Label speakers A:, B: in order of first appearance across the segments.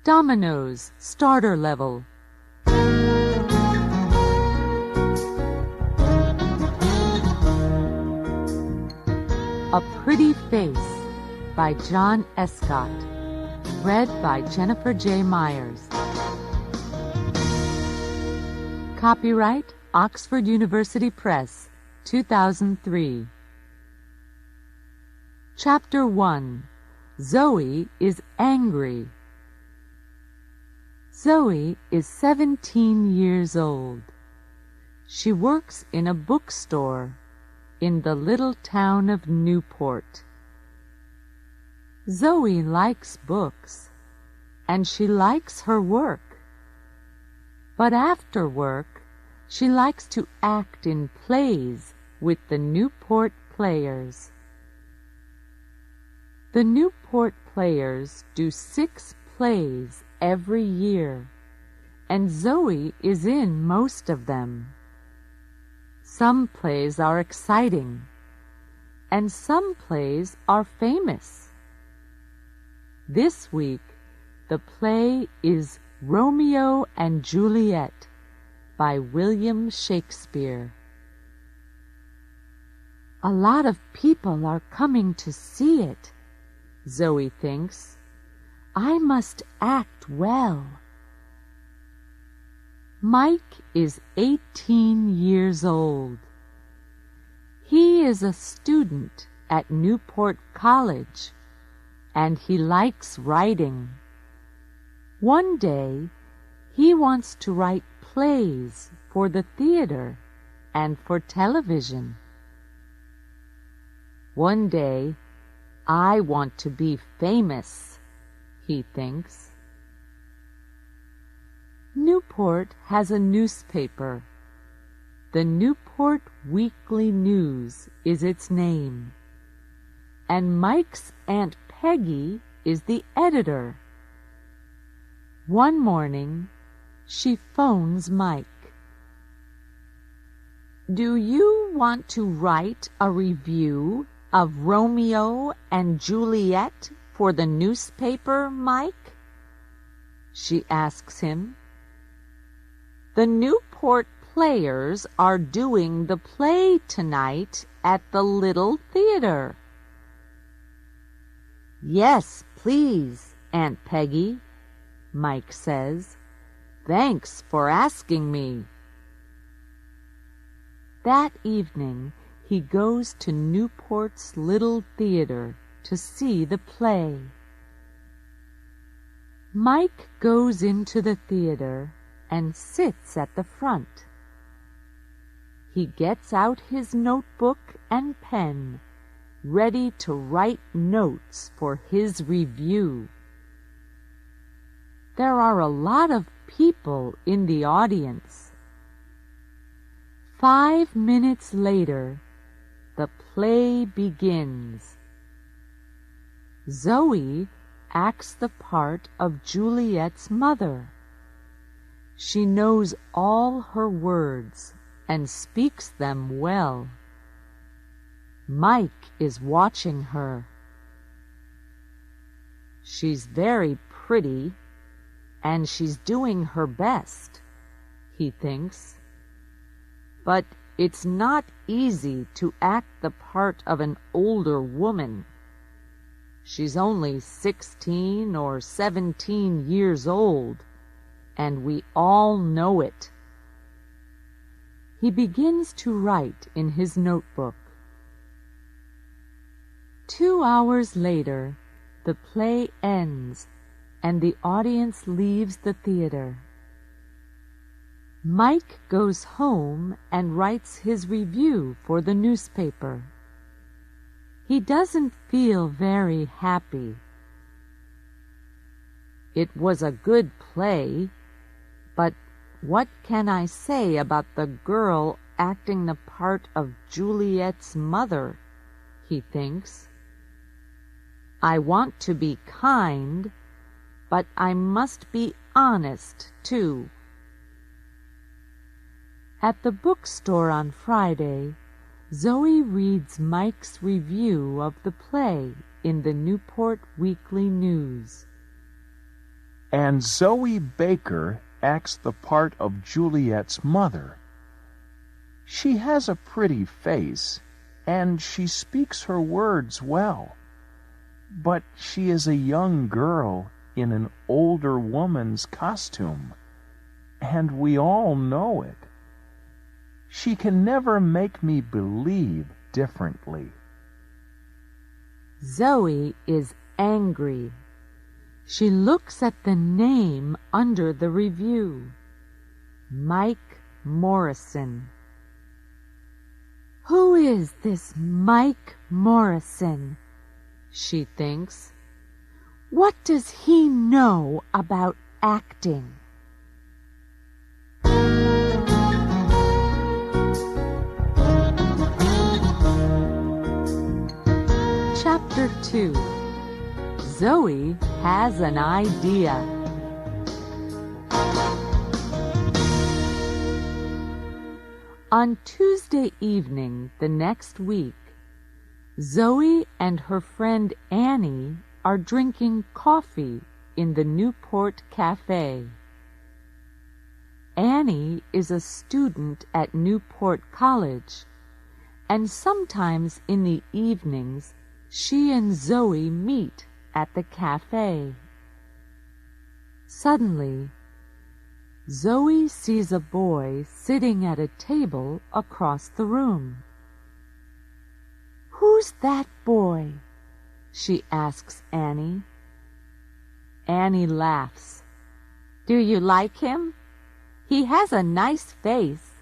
A: Dominoes, starter level. A Pretty Face by John Escott. Read by Jennifer J. Myers. Copyright Oxford University Press, 2003. Chapter 1. Zoe is angry. Zoe is 17 years old. She works in a bookstore in the little town of Newport. Zoe likes books, and she likes her work. But after work, she likes to act in plays with the Newport Players. The Newport Players do 6 plays every year, and Zoe is in most of them. Some plays are exciting, and some plays are famous. This week, the play is Romeo and Juliet by William Shakespeare. A lot of people are coming to see it, Zoe thinks. I must act well. Mike is 18 years old. He is a student at Newport College, and he likes writing. One day, he wants to write plays for the theater and for television. One day, I want to be famous, he thinks. Newport has a newspaper. The Newport Weekly News is its name, and Mike's Aunt Peggy is the editor. One morning, she phones Mike. Do you want to write a review of Romeo and Juliet for the newspaper, Mike? She asks him. The Newport Players are doing the play tonight at the little theater. Yes, please, Aunt Peggy, Mike says. Thanks for asking me. That evening, he goes to Newport's little theater to see the play. Mike goes into the theater and sits at the front. He gets out his notebook and pen, ready to write notes for his review. There are a lot of people in the audience. 5 minutes later, the play begins. Zoe acts the part of Juliet's mother. She knows all her words and speaks them well. Mike is watching her. She's very pretty, and she's doing her best, he thinks. But it's not easy to act the part of an older woman. She's only 16 or 17 years old, and we all know it. He begins to write in his notebook. 2 hours later, the play ends, and the audience leaves the theater. Mike goes home and writes his review for the newspaper. He doesn't feel very happy. It was a good play, but what can I say about the girl acting the part of Juliet's mother, he thinks. I want to be kind, but I must be honest, too. At the bookstore on Friday, Zoe reads Mike's review of the play in the Newport Weekly News.
B: And Zoe Baker acts the part of Juliet's mother. She has a pretty face, and she speaks her words well. But she is a young girl in an older woman's costume, and we all know it. She can never make me believe differently.
A: Zoe is angry. She looks at the name under the review. Mike Morrison. Who is this Mike Morrison? She thinks. What does he know about acting? Chapter 2. Zoe has an idea. On Tuesday evening the next week, Zoe and her friend Annie are drinking coffee in the Newport Cafe. Annie is a student at Newport College, and sometimes in the evenings she and Zoe meet at the cafe. Suddenly, Zoe sees a boy sitting at a table across the room. "Who's that boy?" she asks Annie. Annie laughs. "Do you like him? He has a nice face,"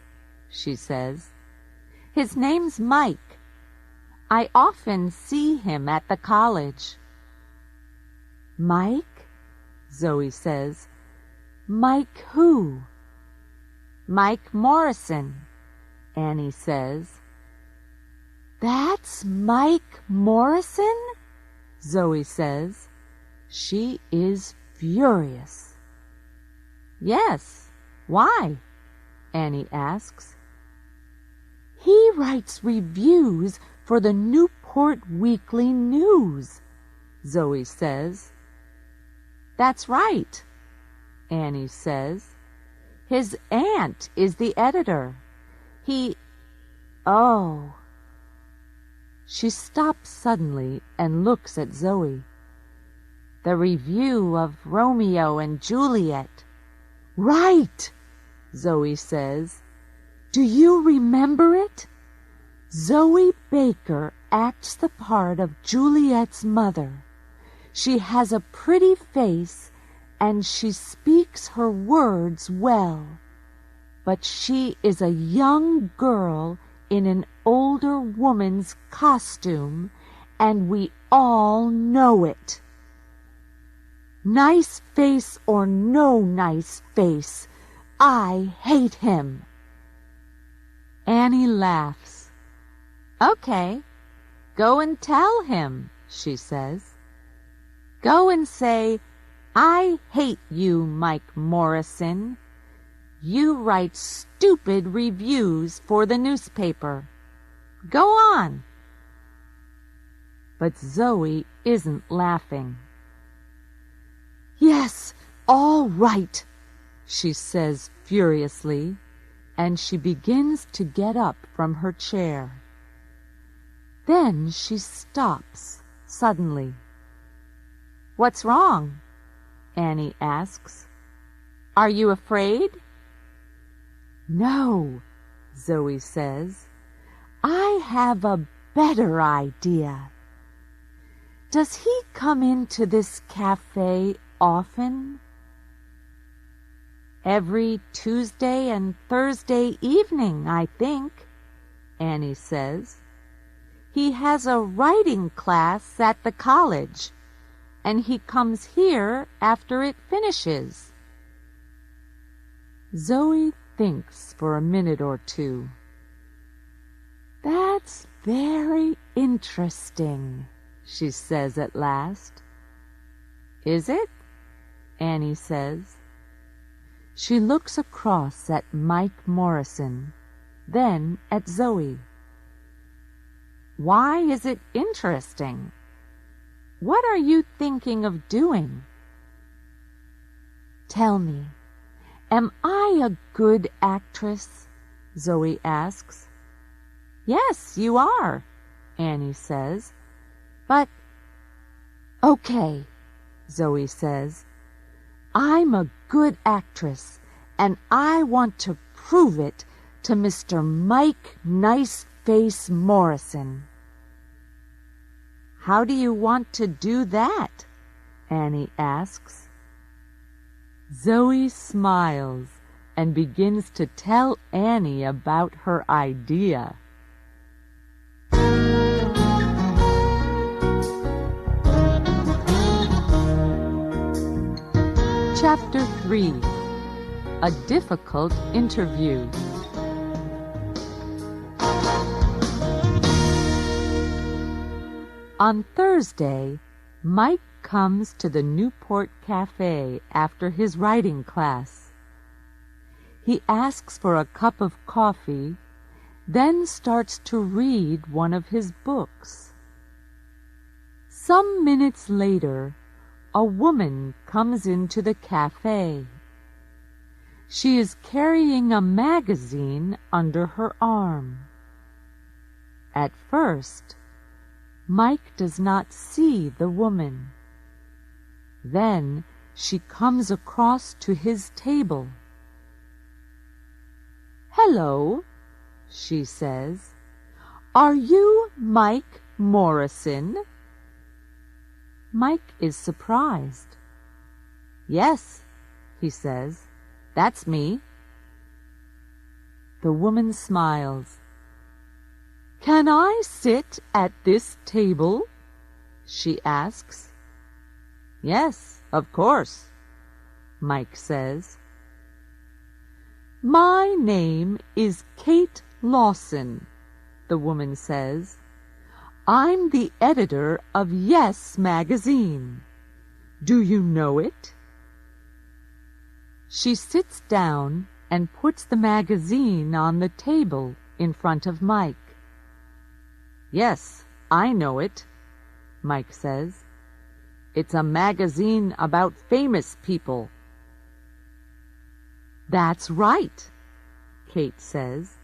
A: she says. "His name's Mike. I often see him at the college." "Mike?" Zoe says. "Mike who?" "Mike Morrison," Annie says. "That's Mike Morrison?" Zoe says. She is furious. "Yes, why?" Annie asks. "He writes reviews for the Newport Weekly News," Zoe says. "That's right," Annie says. "His aunt is the editor. Oh." She stops suddenly and looks at Zoe. "The review of Romeo and Juliet." "Right," Zoe says. "Do you remember it? Zoe Baker acts the part of Juliet's mother. She has a pretty face and she speaks her words well. But she is a young girl in an older woman's costume, and we all know it. Nice face or no nice face, I hate him." Annie laughs. "Okay, go and tell him," she says. "Go and say, 'I hate you, Mike Morrison. You write stupid reviews for the newspaper. Go on.'" But Zoe isn't laughing. "Yes, all right," she says furiously, and she begins to get up from her chair. Then she stops suddenly. "What's wrong?" Annie asks. "Are you afraid?" "No," Zoe says. "I have a better idea. Does he come into this cafe often?" "Every Tuesday and Thursday evening, I think," Annie says. "He has a writing class at the college, and he comes here after it finishes." Zoe thinks for a minute or two. "That's very interesting," she says at last. "Is it?" Annie says. She looks across at Mike Morrison, then at Zoe. "Why is it interesting? What are you thinking of doing?" Tell me, am I a good actress? Zoe asks. Yes, you are, Annie says. But, okay, Zoe says. I'm a good actress, and I want to prove it to Mr. Mike Niceface Morrison. How do you want to do that? Annie asks. Zoe smiles and begins to tell Annie about her idea. Chapter 3. A Difficult Interview. On Thursday, Mike comes to the Newport Cafe after his writing class. He asks for a cup of coffee, then starts to read one of his books. Some minutes later, a woman comes into the cafe. She is carrying a magazine under her arm. At first, Mike does not see the woman. Then she comes across to his table. "Hello," she says. "Are you Mike Morrison?" Mike is surprised. "Yes," he says, "that's me." The woman smiles. "Can I sit at this table?" she asks. "Yes, of course," Mike says. "My name is Kate Lawson," the woman says. "I'm the editor of Yes magazine. Do you know it?" She sits down and puts the magazine on the table in front of Mike. "Yes, I know it," Mike says. "It's a magazine about famous people." "That's right," Kate says.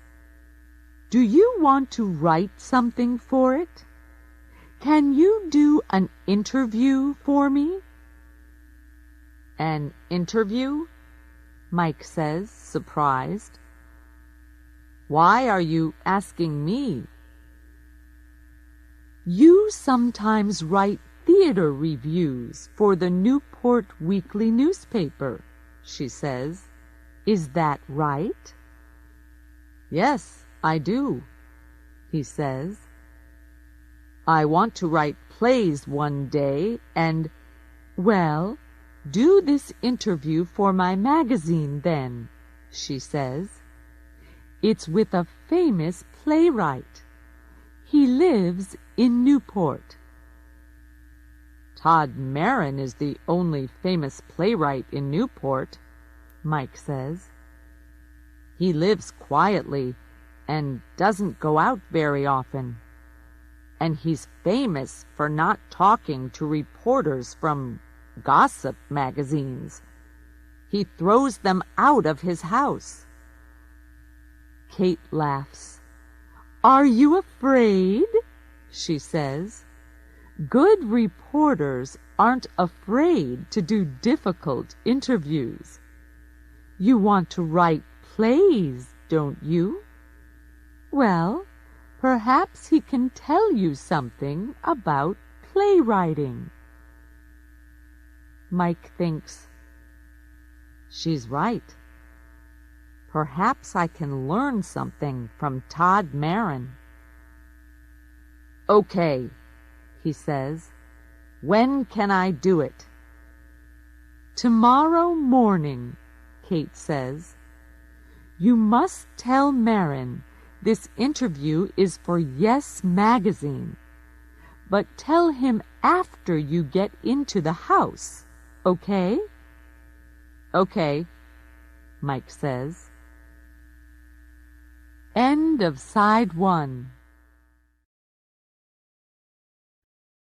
A: "Do you want to write something for it? Can you do an interview for me?" "An interview?" Mike says, surprised. "Why are you asking me?" "You sometimes write theater reviews for the Newport Weekly newspaper," she says. "Is that right?" "Yes, I do," he says. "I want to write plays one day and—" "Well, do this interview for my magazine then," she says. "It's with a famous playwright. He lives in Newport." "Todd Marin is the only famous playwright in Newport," Mike says. "He lives quietly and doesn't go out very often. And he's famous for not talking to reporters from gossip magazines. He throws them out of his house." Kate laughs. "Are you afraid?" she says. "Good reporters aren't afraid to do difficult interviews. You want to write plays, don't you? Well, perhaps he can tell you something about playwriting." Mike thinks, "She's right. Perhaps I can learn something from Todd Marin." "Okay," he says. "When can I do it?" "Tomorrow morning," Kate says. "You must tell Marin this interview is for Yes magazine, but tell him after you get into the house, okay?" "Okay," Mike says. End of Side 1.